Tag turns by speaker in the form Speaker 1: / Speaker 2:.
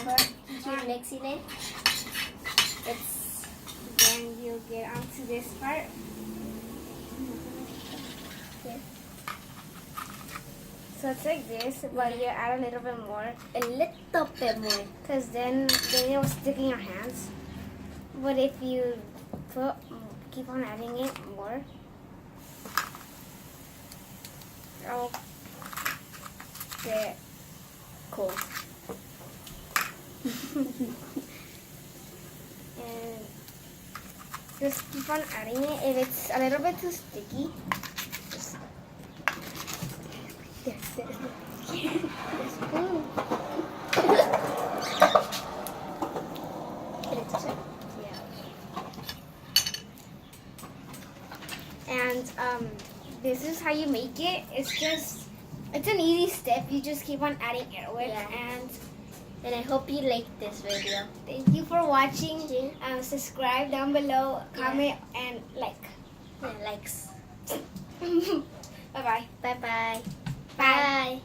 Speaker 1: keep mixing it.
Speaker 2: Then you'll get onto this part.
Speaker 1: Okay.
Speaker 2: So it's like this, but you add a little bit more,
Speaker 1: A little bit more.
Speaker 2: because then it will stick in your hands. But if you keep on adding it more, it'll get
Speaker 1: Cool.
Speaker 2: and just keep on adding it. If it's a little bit too sticky, just
Speaker 1: Spoon. Can I touch it? Yeah.
Speaker 2: and this is how you make it. It's an easy step. You just keep on adding airwick.
Speaker 1: Yeah.
Speaker 2: And
Speaker 1: I hope you like this video.
Speaker 2: thank you for watching.
Speaker 1: Yeah.
Speaker 2: Subscribe down below, comment, and like.
Speaker 1: Yeah, likes.
Speaker 2: Bye-bye.
Speaker 1: Bye-bye.
Speaker 2: Bye.
Speaker 1: Bye.